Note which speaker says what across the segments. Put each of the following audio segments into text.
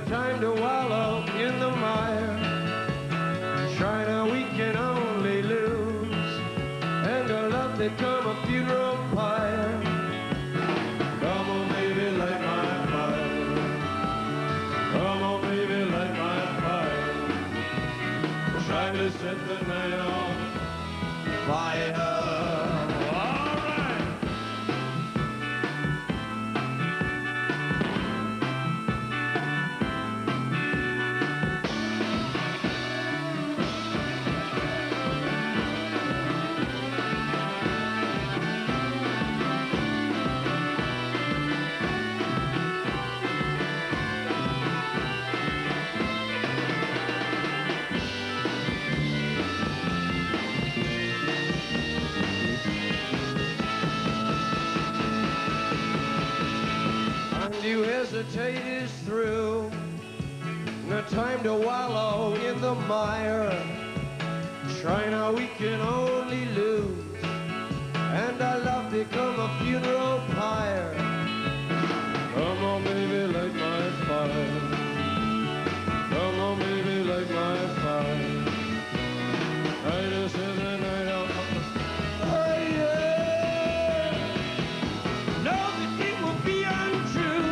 Speaker 1: time to wallow in the mire. China, we can only lose, and our love become a funeral pyre. Come on, baby, light my fire. Come on, baby, light my fire. Trying to set the night on fire. You hesitate is through, no time to wallow in the mire. China, we can only lose, and our love become a funeral pyre. Come on, baby, light my fire. Come on, baby, light my fire. I just set the night on fire. Know that it will be untrue.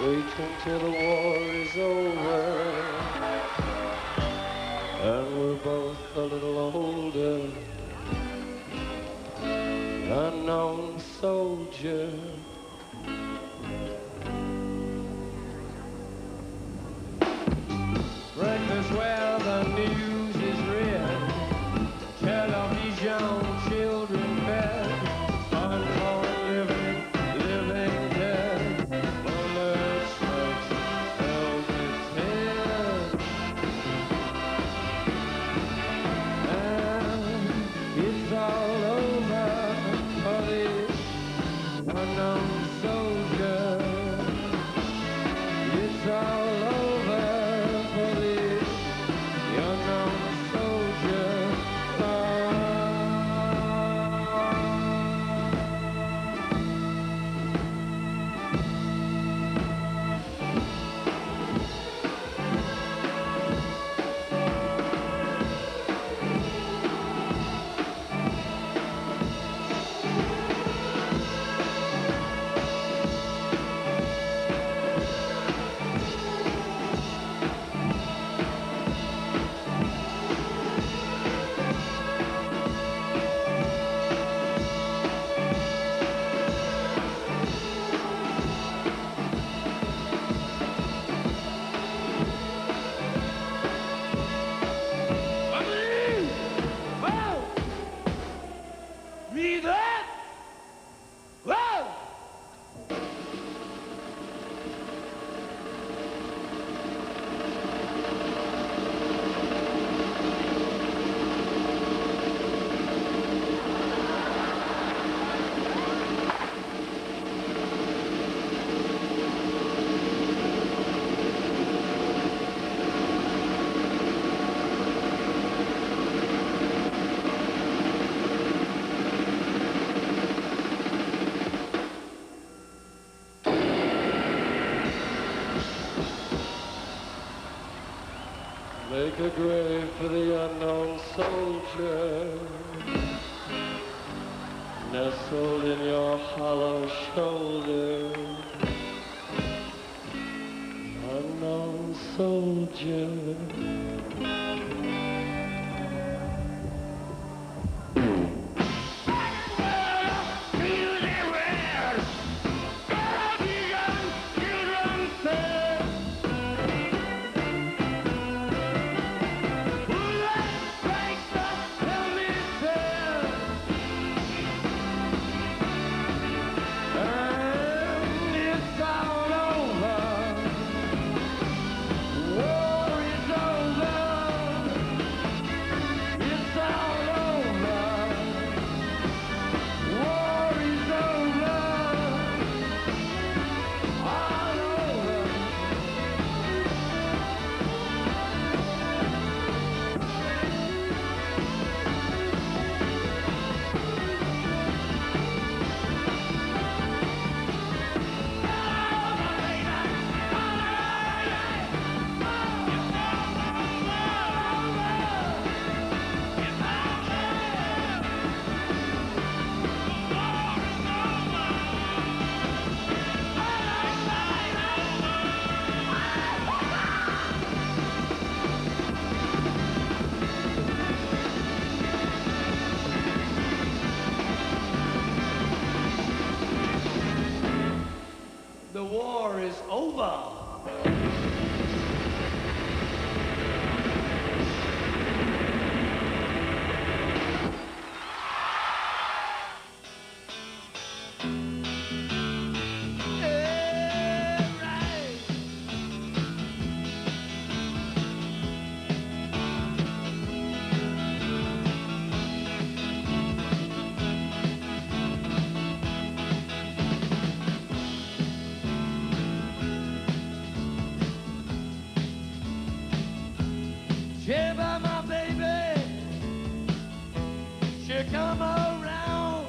Speaker 1: Wait until the war is over, and we're both a little older. Unknown soldier, breakfast where the news is read, television, children fed, unborn living, living dead. It's all over for this unknown make a grave for the unknown soldier, nestled in your hollow shoulder, unknown soldier. The war is over. Shiver my baby, she come around,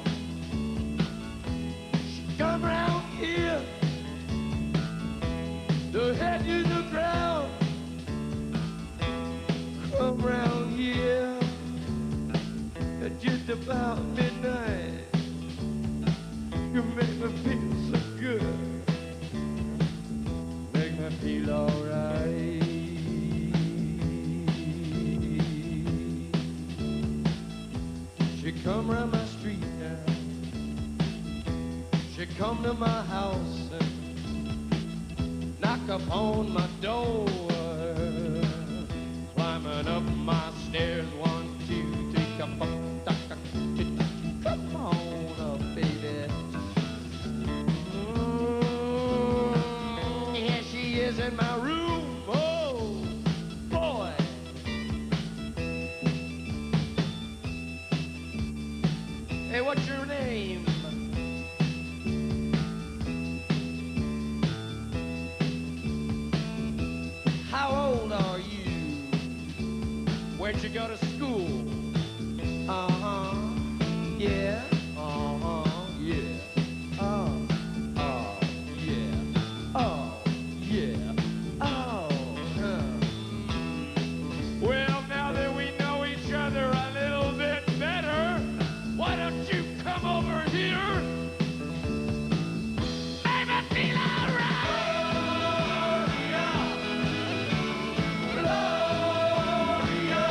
Speaker 1: she come round here, to head to the ground, come round here, at just about midnight, you make me feel so good, make me feel alright. She come round my street now, she come to my house and knock upon my door, climbing up my stairs, 1, 2, 3, come on up, baby. Here she is in my room, oh boy. Hey, what's your name? How old are you? Where'd you go to school? Uh-huh, yeah. Uh-huh, yeah. Oh, yeah. Oh, yeah. Oh, Well, now that we know each other a little bit better, why don't you come over here? Make me feel alright! Gloria! Gloria!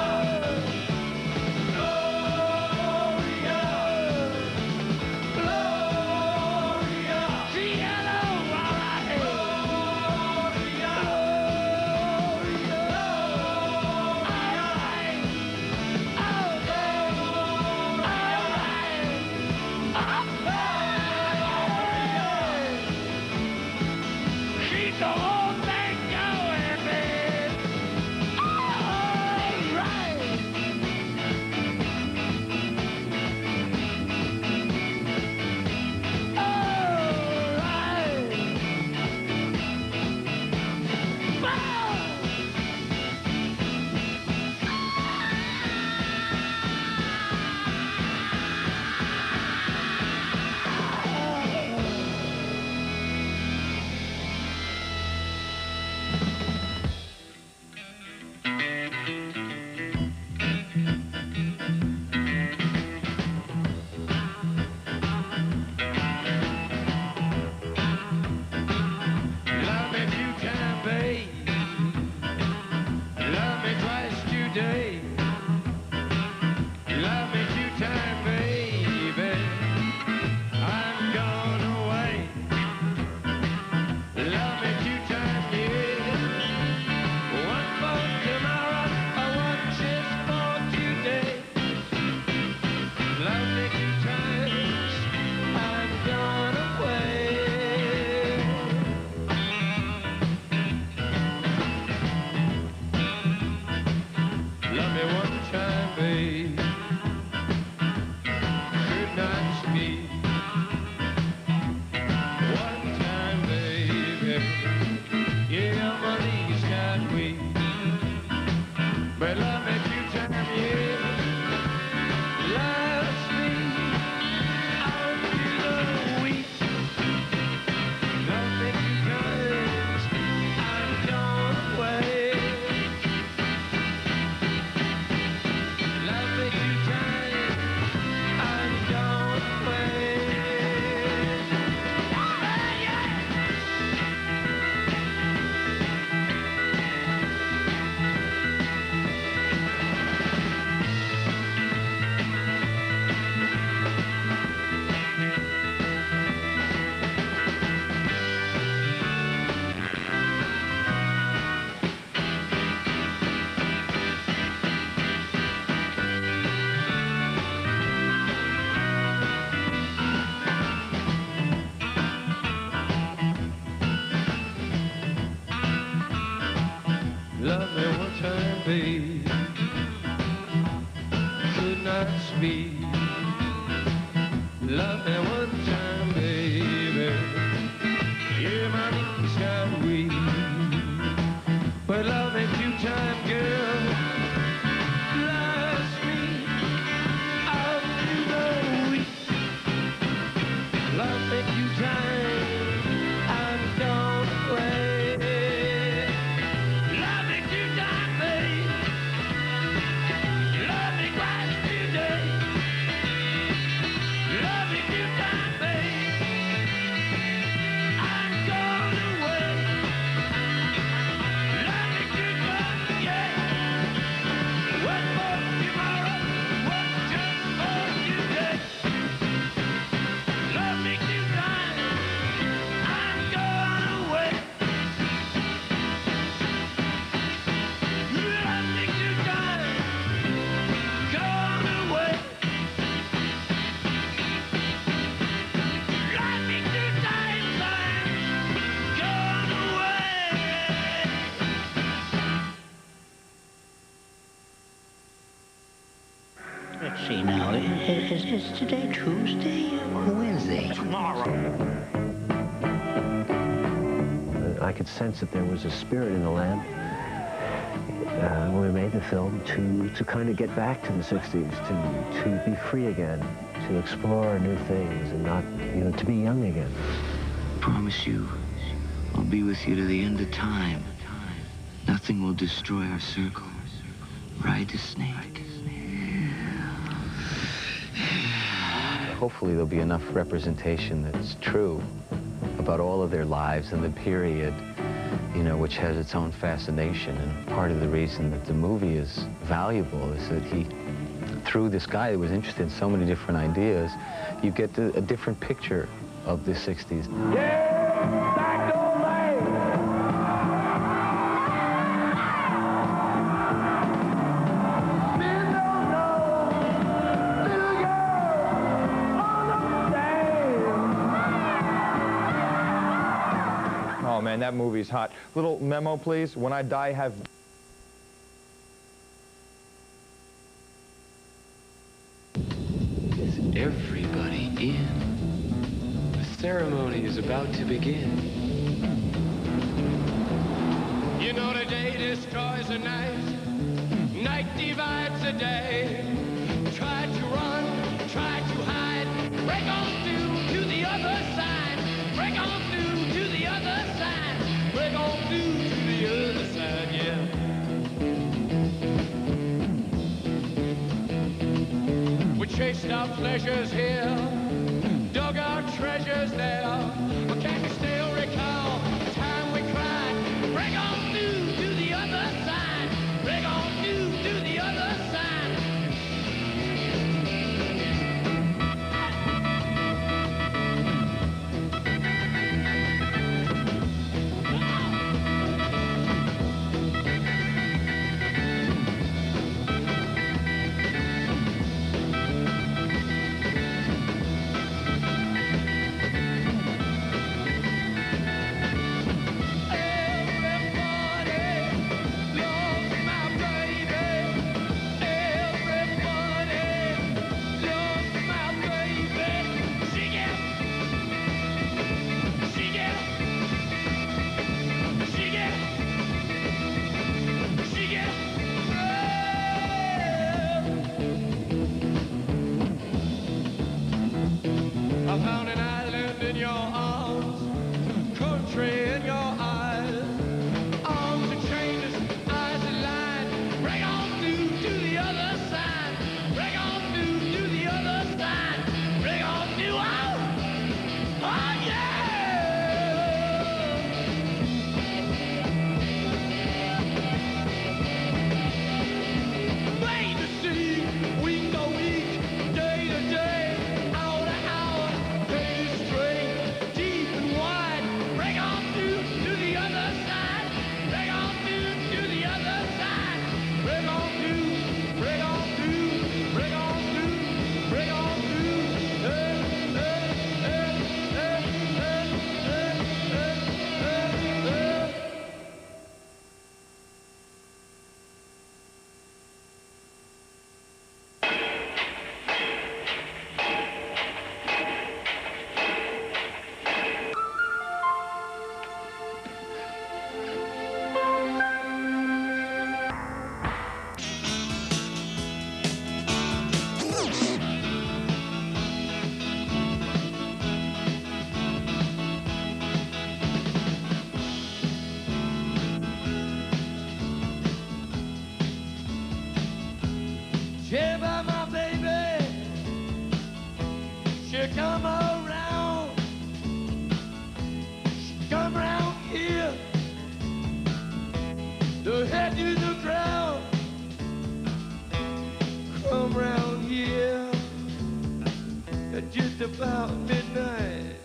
Speaker 1: today. Love me two-time, baby. I'm gone away. Love me two-time, yeah. One for tomorrow, one just for today. Love me two times, I'm gone away. Love me one time, babe. Good night, sweet. One time, baby. Yeah, my knees got weak. But love me two times, yeah. Last me unto the weak. Love me two times, I'm gone away. Love me two times, I'm gone away. Love me one time, babe. Could not speak. Love me one time, baby. Yeah, my knees got weak. But love me two time, girl. Last me out to the weak. Love me two times, I'm gone away. Love me two times, babe. Love me twice today. Love me two times, babe. I'm gone away. Love me two times, yeah. One for tomorrow, one just for today. Love me two times, I'm gone away. Love me two times, gone away. Love me two times, I'm gone away.
Speaker 2: Let's see now. Is today Tuesday or Wednesday?
Speaker 3: I could sense that there was a spirit in the land when we made the film to kind of get back to the 60s, to be free again, to explore new things and not, to be young again.
Speaker 2: Promise you, I'll be with you to the end of time. Nothing will destroy our circle. Ride the snake.
Speaker 4: Hopefully there'll be enough representation that's true about all of their lives and the period, which has its own fascination. And part of the reason that the movie is valuable is that through this guy that was interested in so many different ideas, you get a different picture of the 60s.
Speaker 5: Oh man, that movie's hot. Little memo, please. When I die, have...
Speaker 6: Is everybody in? The ceremony is about to begin.
Speaker 1: You know the day destroys the night, night divides the day. Try to run, try to hide, break on through to the other side, break on through to the other side, break on through to the other side, yeah. We chased our pleasures here, dug our treasures there, but can you still recall the time we cried? Break on through to the other side, break on through to the she come around. She come around here. The head to the ground. Come round here at just about midnight.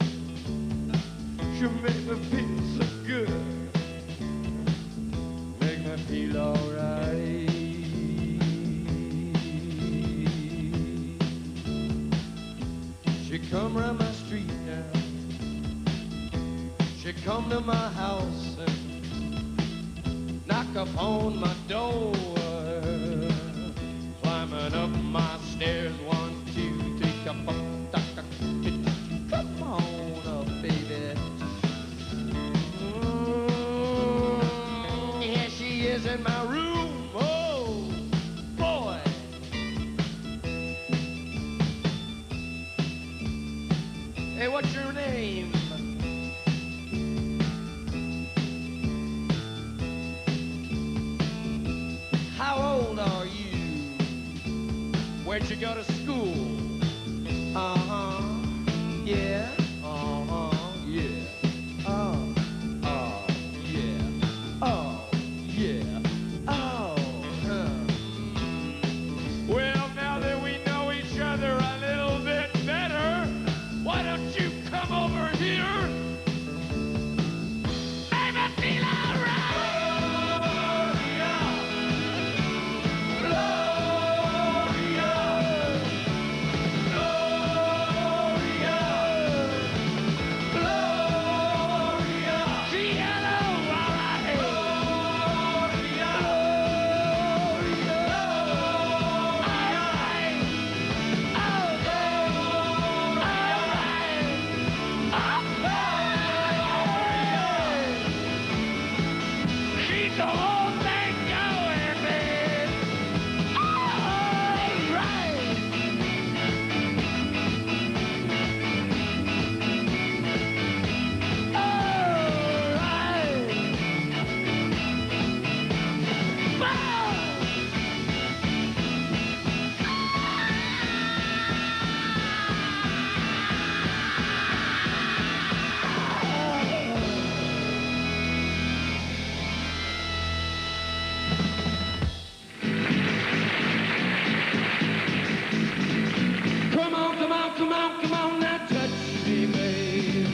Speaker 1: She make me feel so good. Make me feel alright. She come round my street now. She come to my house and knock upon my door. Climbing up my stairs, 1, 2, 3, come on, come on up, baby. Here she is in my room. Oh boy. Hey, what's your name? How old are you? Where'd you go to school? Uh-huh, yeah. Uh-huh, yeah. Oh, yeah. Oh, yeah. Oh, Well, now that we know each other a little bit better, why don't you come over here? Make me feel alright. The whole thing going, man. All right. All right. Come on, come on, come on, come on, now touch me, babe.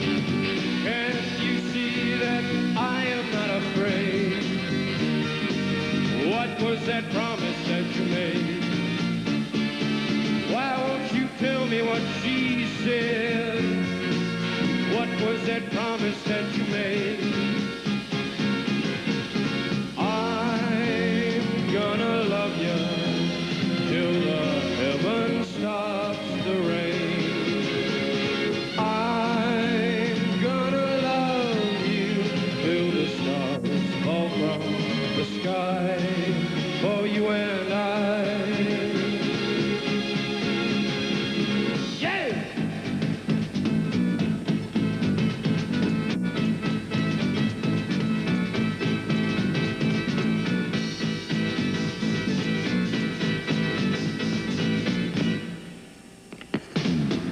Speaker 1: Can't you see that I am not afraid? What was that promise that you made? Why won't you tell me what she said? What was that promise that you made? I'm gonna love you till the heavens stops the rain. I'm gonna love you till the stars fall from the sky for you and I. Yeah!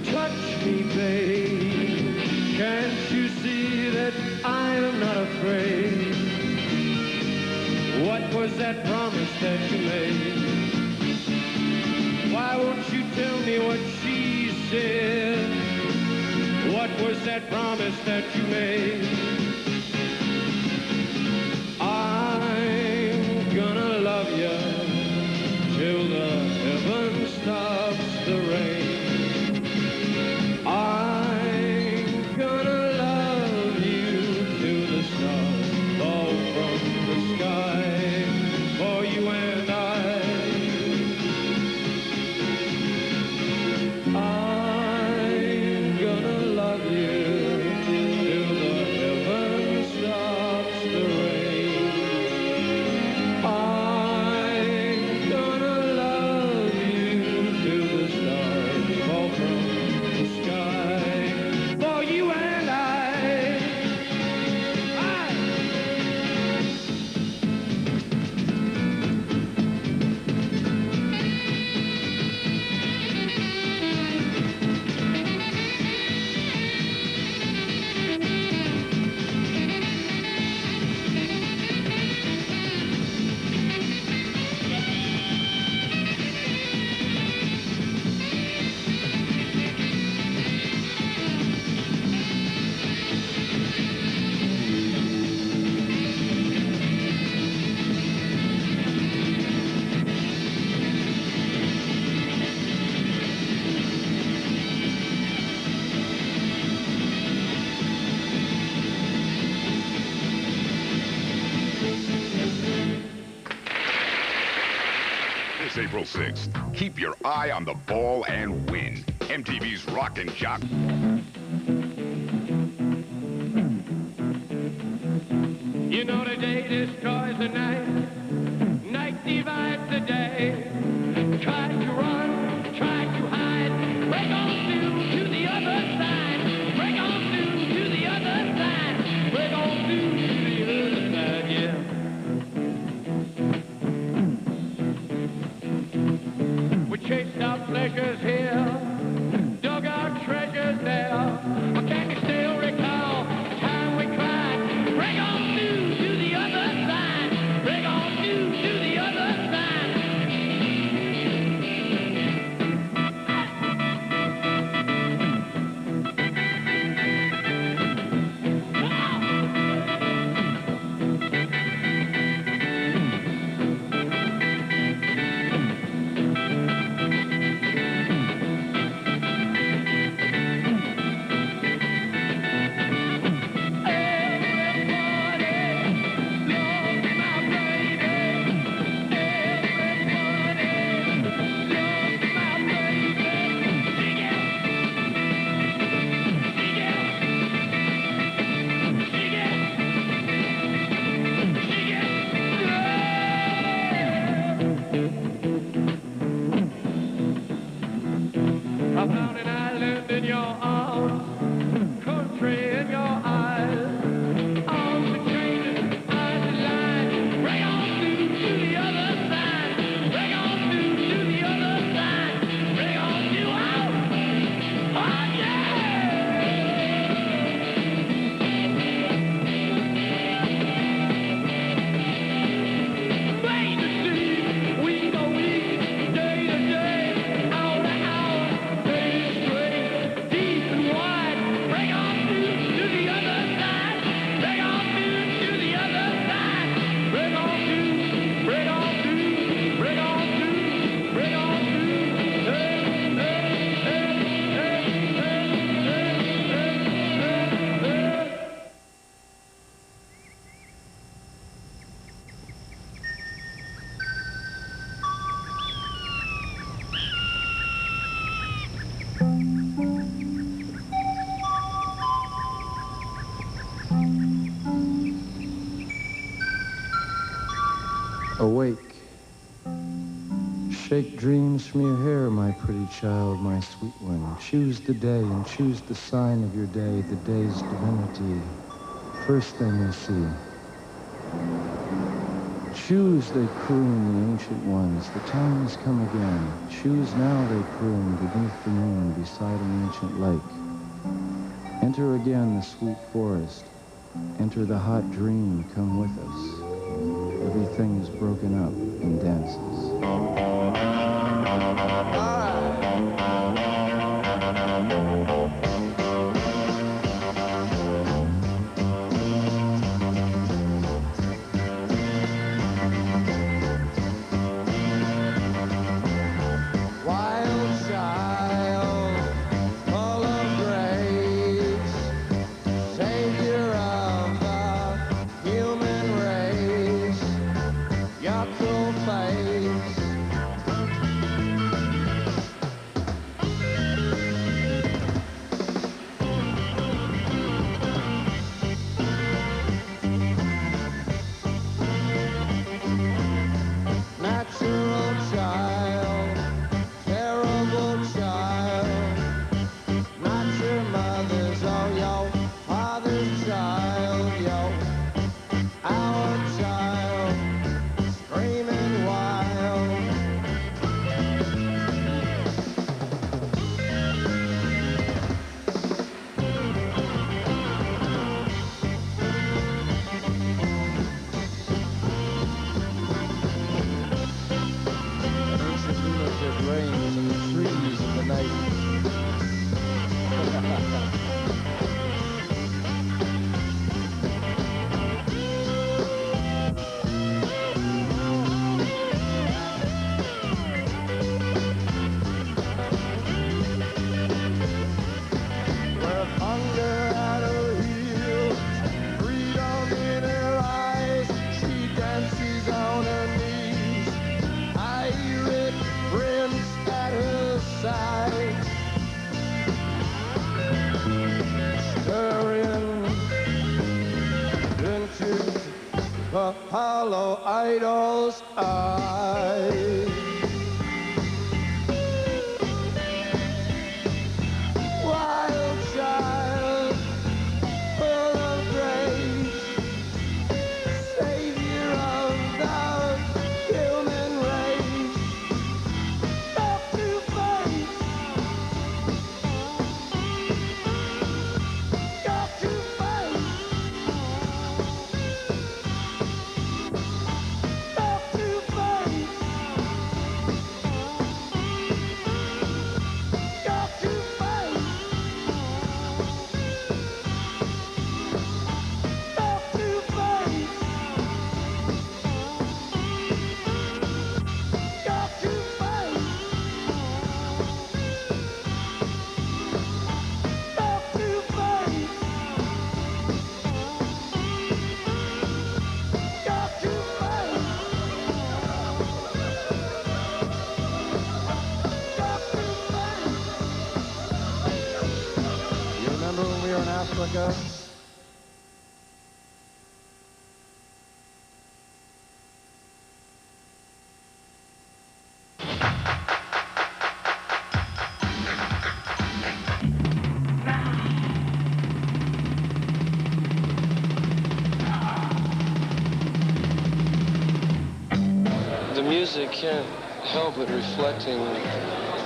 Speaker 1: Touch me, babe. Can't you see that I am not afraid? What was that promise that you made? Why won't you tell me what she said? What was that promise that you made? I'm gonna love you till the heavens stops the rain. I'm gonna love you till the stars fall from the sky for you and I. I'm gonna love you till the heavens stops the rain. I'm gonna love you till the stars
Speaker 7: April 6th. Keep your eye on the ball and win. MTV's Rockin' Jock.
Speaker 1: You know the day destroys the night. Night divides the day. Try to run, try to hide. Break on through to the other side. Break on through to the other side. Break on through to the other side, yeah. We chased our pleasures here, dug our treasures there. Can you still recall the time we cried? Break on through to the other side. Break on through to the other side. I found an island in your arms, country in your eyes, arms are changing, eyes are lying. Break on through to the other side. Break on through to the other side. Break on through out. Oh yeah! Rain to sea, week to week, day to day, hour to hour. Deep and wide, break on through to the other side. Break on through to the other side. Break on through, break on through, break on through, break on through. Hey, hey, hey, hey, hey, hey, hey, hey.
Speaker 8: Awake. Shake dreams from your hair, my pretty child, my sweet one. Choose the day and choose the sign of your day, the day's divinity. First thing you see. Choose, they croon, the ancient ones. The time has come again. Choose now, they croon, beneath the moon, beside an ancient lake. Enter again the sweet forest. Enter the hot dream, come with us. Everything is broken up in dances.
Speaker 1: Wild child, full of grace, savior of the human race, your cruel face. Natural child, terrible child, not your mother's, oh, yo, father's child, yo, our child, screaming wild. Ancient lunatic reigns in the trees of the night. Where hunger at her heels, freedom in her eyes, she dances on her knees. I hear it fellow idol's eyes. Wild child, full of grace, savior of the human race. Up to face, got to face. Up to face, got to face. Up to face, got to face. Up to face, got to face. Got to face. You remember when we were in Africa?
Speaker 9: The music can't help but reflecting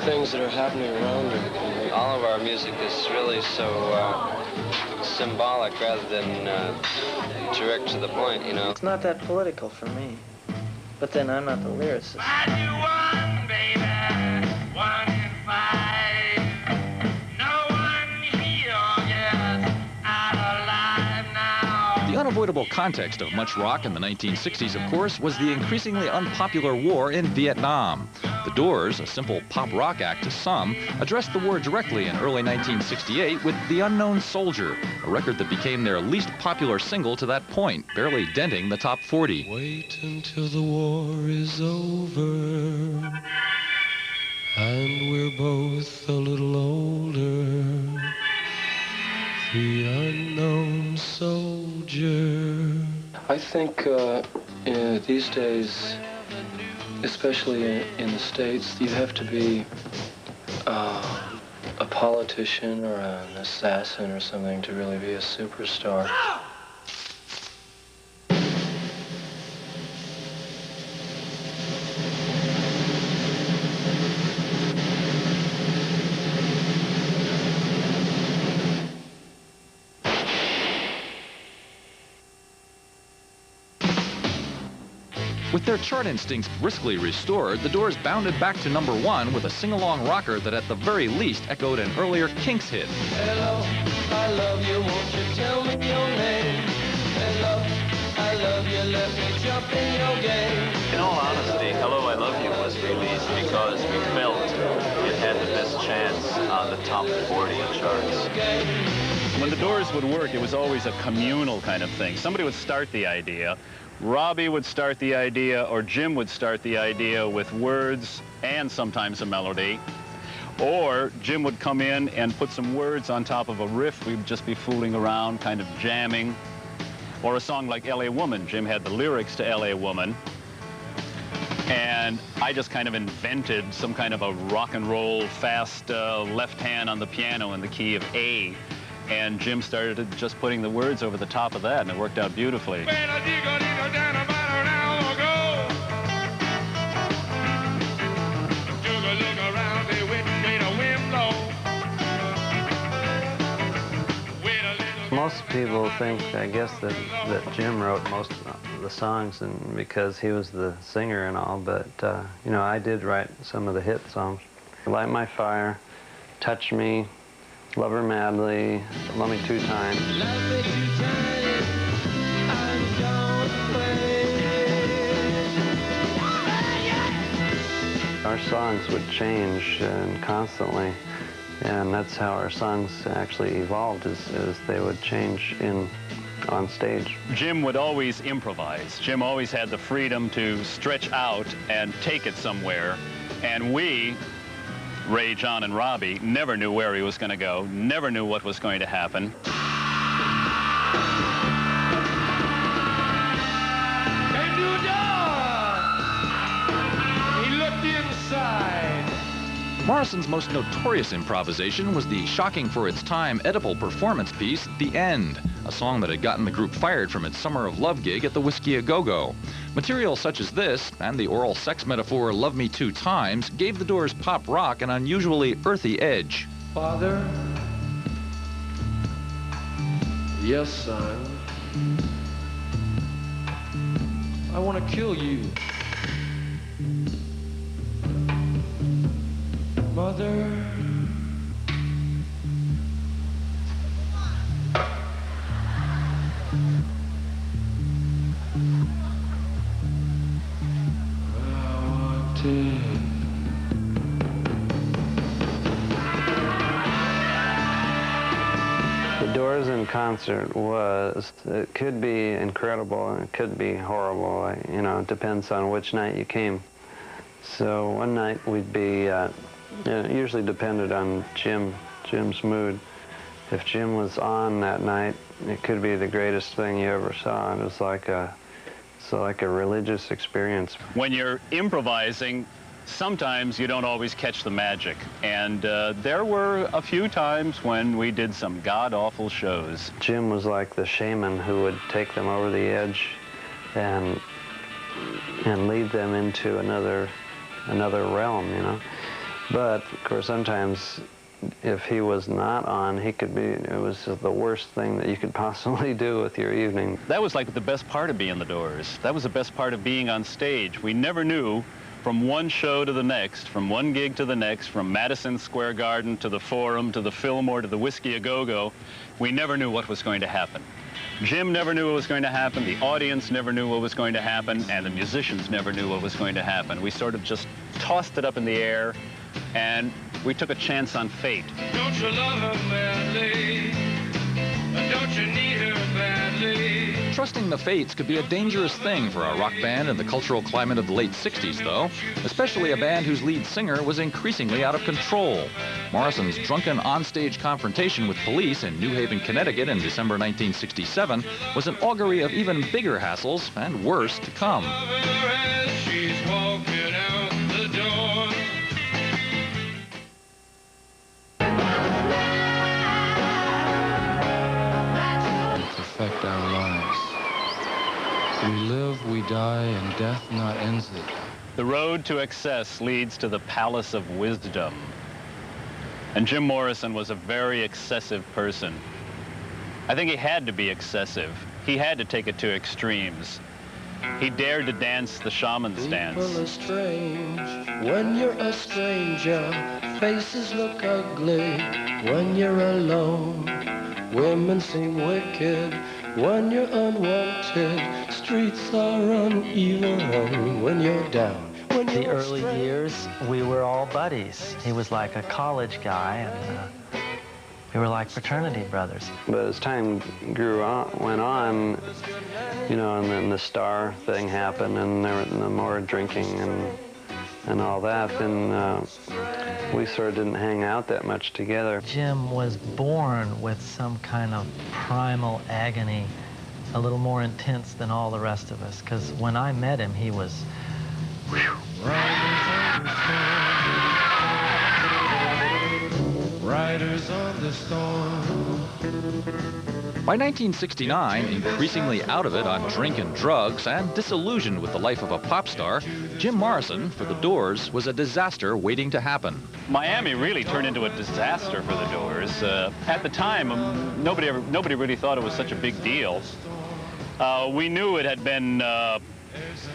Speaker 9: things that are happening around it.
Speaker 10: All of our music is really so symbolic rather than direct to the point, you know.
Speaker 11: It's not that political for me. But then I'm not the lyricist.
Speaker 12: The unavoidable context of much rock in the 1960s, of course, was the increasingly unpopular war in Vietnam. The Doors, a simple pop rock act to some, addressed the war directly in early 1968 with The Unknown Soldier, a record that became their least popular single to that point, barely denting the top 40.
Speaker 9: Wait until the war is over and we're both a little older. The unknown soldier. I think these days, especially in the States, you have to be a politician or an assassin or something to really be a superstar.
Speaker 12: With their chart instincts briskly restored, the Doors bounded back to #1 with a sing-along rocker that at the very least echoed an earlier Kinks hit.
Speaker 1: Hello, I love you, won't you tell me your name? Hello, I love you, let me jump in your game.
Speaker 13: In all honesty, Hello, I Love You was released because we felt it had the best chance on the top 40 charts.
Speaker 14: When the Doors would work, it was always a communal kind of thing. Somebody would start the idea. Robbie would start the idea, or Jim would start the idea with words and sometimes a melody. Or Jim would come in and put some words on top of a riff. We'd just be fooling around, kind of jamming. Or a song like L.A. Woman. Jim had the lyrics to L.A. Woman. And I just kind of invented some kind of a rock and roll, fast left hand on the piano in the key of A. And Jim started just putting the words over the top of that, and it worked out beautifully.
Speaker 11: Most people think, I guess, that Jim wrote most of the songs and because he was the singer and all, but, you know, I did write some of the hit songs. Light My Fire, Touch Me, Love Her Madly, Love Me Two Times.
Speaker 1: Love me 2 times, and don't wait.
Speaker 11: Our songs would change constantly, and that's how our songs actually evolved, is they would change on stage.
Speaker 14: Jim would always improvise. Jim always had the freedom to stretch out and take it somewhere, and we, Ray, John, and Robbie, never knew where he was going to go, never knew what was going to happen.
Speaker 1: Can do
Speaker 12: Morrison's most notorious improvisation was the shocking for its time edible performance piece, The End, a song that had gotten the group fired from its Summer of Love gig at the Whiskey A Go-Go. Material such as this, and the oral sex metaphor Love Me Two Times, gave the Doors' pop rock an unusually earthy edge.
Speaker 1: Father, yes, son, I want to kill you. Mother, I want to.
Speaker 11: The Doors in concert it could be incredible and it could be horrible. You know, it depends on which night you came. So one night we'd be, it usually depended on Jim's mood. If Jim was on that night, it could be the greatest thing you ever saw. It was like a religious experience.
Speaker 14: When you're improvising, sometimes you don't always catch the magic. And there were a few times when we did some god-awful shows.
Speaker 11: Jim was like the shaman who would take them over the edge and lead them into another realm, you know. But, of course, sometimes if he was not on, it was just the worst thing that you could possibly do with your evening.
Speaker 14: That was like the best part of being the Doors. That was the best part of being on stage. We never knew from one show to the next, from one gig to the next, from Madison Square Garden to the Forum to the Fillmore to the Whiskey A Go-Go, we never knew what was going to happen. Jim never knew what was going to happen, the audience never knew what was going to happen, and the musicians never knew what was going to happen. We sort of just tossed it up in the air, and we took a chance on fate.
Speaker 1: Don't you love her badly? Don't you need her badly?
Speaker 12: Trusting the fates could be a dangerous thing for a rock band in the cultural climate of the late 60s, though, especially a band whose lead singer was increasingly out of control. Morrison's drunken onstage confrontation with police in New Haven, Connecticut in December 1967 was an augury of even bigger hassles and worse to come.
Speaker 1: She's walking out the door.
Speaker 8: Perfect our lives. We live, we die, and death not ends it.
Speaker 14: The road to excess leads to the palace of wisdom. And Jim Morrison was a very excessive person. I think he had to be excessive. He had to take it to extremes. He dared to dance the shaman's dance.
Speaker 1: People are strange when you're a stranger. Faces look ugly when you're alone. Women seem wicked when you're unwanted. Streets are uneven when you're down.
Speaker 15: The early years, we were all buddies. He was like a college guy, and we were like fraternity brothers.
Speaker 11: But as time went on, you know, and then the star thing happened, and there was the more drinking and all that, then we sort of didn't hang out that much together.
Speaker 15: Jim was born with some kind of primal agony, a little more intense than all the rest of us, because when I met him, he was, whew.
Speaker 1: Riders on the storm.
Speaker 12: By 1969, increasingly out of it on drink and drugs and disillusioned with the life of a pop star, Jim Morrison, for the Doors, was a disaster waiting to happen.
Speaker 14: Miami really turned into a disaster for the Doors. At the time, nobody really thought it was such a big deal. We knew it had been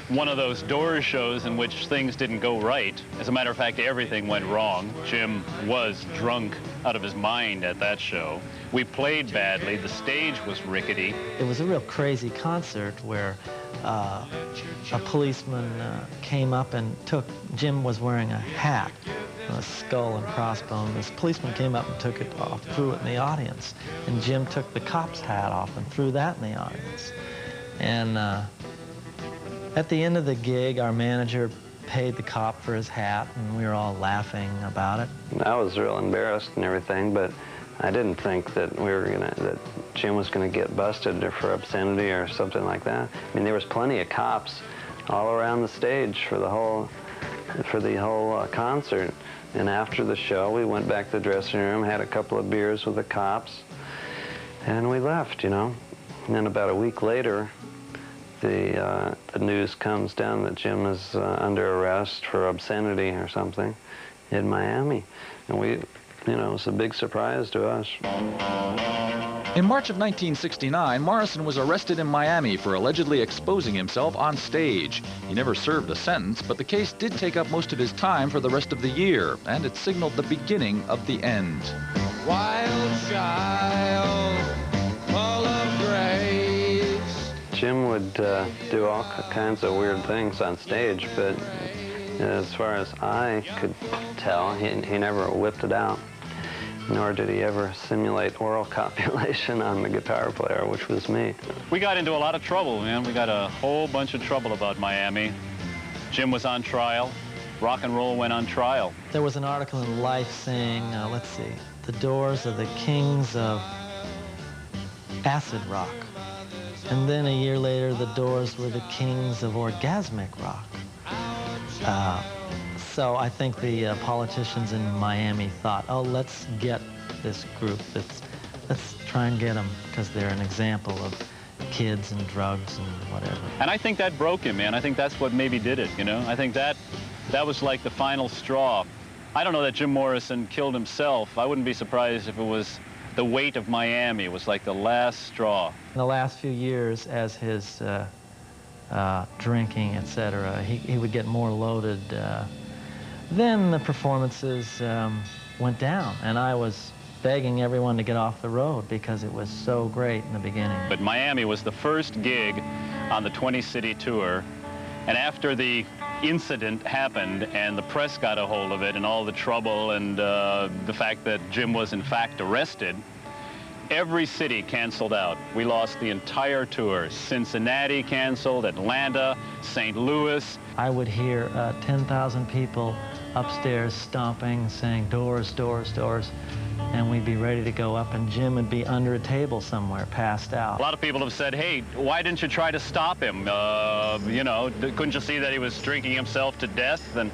Speaker 14: one of those Doors shows in which things didn't go right. As a matter of fact, everything went wrong. Jim was drunk out of his mind at that show. We played badly. The stage was rickety.
Speaker 15: It was a real crazy concert where a policeman came up and Jim was wearing a hat, a skull and crossbone. This policeman came up and took it off, threw it in the audience. And Jim took the cop's hat off and threw that in the audience. And at the end of the gig, our manager paid the cop for his hat, and we were all laughing about it.
Speaker 11: I was real embarrassed and everything, but I didn't think that that Jim was gonna get busted for obscenity or something like that. I mean, there was plenty of cops all around the stage for the whole for the whole concert. And after the show, we went back to the dressing room, had a couple of beers with the cops, and we left, you know. And then about a week later, the news comes down that Jim is under arrest for obscenity or something in Miami. And we, you know, it was a big surprise to us.
Speaker 12: In March of 1969, Morrison was arrested in Miami for allegedly exposing himself on stage. He never served a sentence, but the case did take up most of his time for the rest of the year, and it signaled the beginning of the end.
Speaker 1: Wild child, full of grace.
Speaker 11: Jim would do all kinds of weird things on stage, but as far as I could tell, he never whipped it out. Nor did he ever simulate oral copulation on the guitar player, which was me.
Speaker 14: We got into a lot of trouble, man. We got a whole bunch of trouble about Miami. Jim was on trial. Rock and roll went on trial.
Speaker 15: There was an article in Life saying, let's see, the Doors are the kings of acid rock. And then a year later, the Doors were the kings of orgasmic rock. So I think the politicians in Miami thought, oh, let's get this group. Let's try and get them because they're an example of kids and drugs and whatever.
Speaker 14: And I think that broke him, man. I think that's what maybe did it, you know? I think that was like the final straw. I don't know that Jim Morrison killed himself. I wouldn't be surprised if it was the weight of Miami. It was like the last straw.
Speaker 15: In the last few years, as his drinking, etc., he would get more loaded. Then the performances went down, and I was begging everyone to get off the road because it was so great in the beginning.
Speaker 14: But Miami was the first gig on the 20-city tour, and after the incident happened and the press got a hold of it and all the trouble and the fact that Jim was in fact arrested, every city canceled out. We lost the entire tour. Cincinnati canceled, Atlanta, St. Louis.
Speaker 15: I would hear 10,000 people upstairs stomping, saying, "Doors, Doors, Doors," and we'd be ready to go up, and Jim would be under a table somewhere, passed out.
Speaker 14: A lot of people have said, hey, why didn't you try to stop him? You know, couldn't you see that he was drinking himself to death? And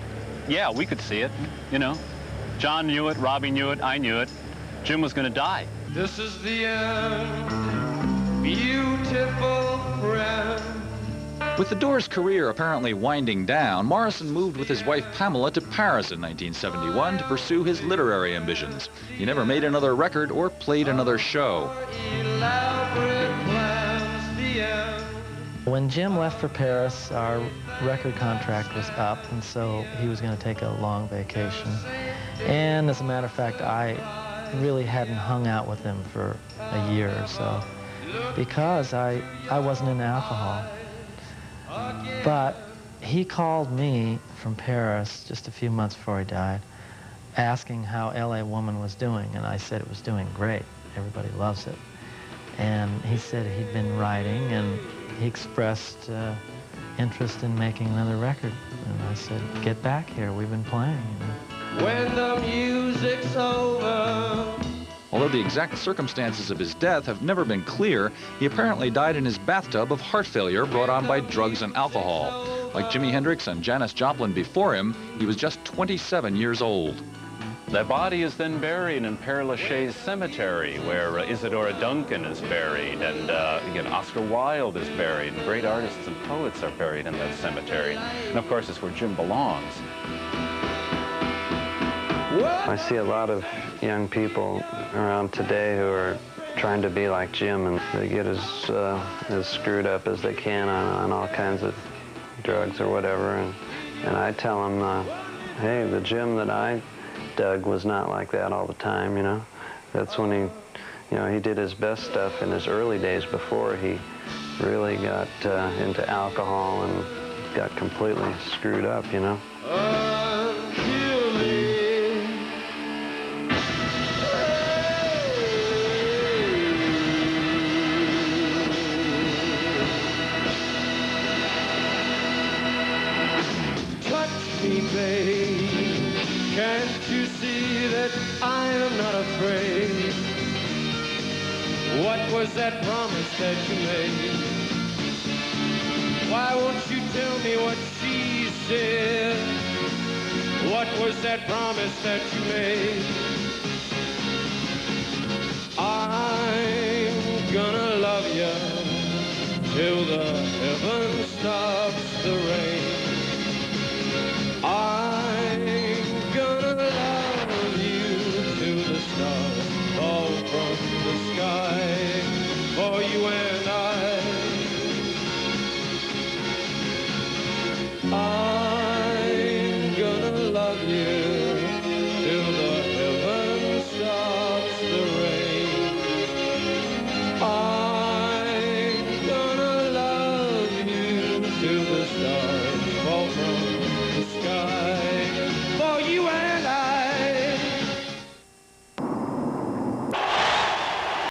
Speaker 14: yeah, we could see it, you know. John knew it, Robbie knew it, I knew it. Jim was going to die.
Speaker 1: This is the end, beautiful friend.
Speaker 12: With the Doors' career apparently winding down, Morrison moved with his wife Pamela to Paris in 1971 to pursue his literary ambitions. He never made another record or played another show.
Speaker 15: When Jim left for Paris, our record contract was up, and so he was going to take a long vacation. And as a matter of fact, I really hadn't hung out with him for a year or so because I wasn't into alcohol. But he called me from Paris just a few months before he died, asking how L.A. Woman was doing, and I said it was doing great. Everybody loves it. And he said he'd been writing, and he expressed interest in making another record. And I said, get back here, we've been playing. You know?
Speaker 1: When the music's over.
Speaker 12: Although the exact circumstances of his death have never been clear, he apparently died in his bathtub of heart failure brought on by drugs and alcohol. Like Jimi Hendrix and Janis Joplin before him, he was just 27 years old.
Speaker 14: That body is then buried in Père Lachaise Cemetery, where Isadora Duncan is buried, and again, Oscar Wilde is buried, and great artists and poets are buried in that cemetery. And of course, it's where Jim belongs.
Speaker 11: I see a lot of young people around today who are trying to be like Jim, and they get as screwed up as they can on all kinds of drugs or whatever. And I tell them, hey, the Jim that I dug was not like that all the time, you know. That's when he did his best stuff in his early days before he really got into alcohol and got completely screwed up, you know.
Speaker 1: Can't you see that I am not afraid? What was that promise that you made? Why won't you tell me what she said? What was that promise that you made? I'm gonna love you till the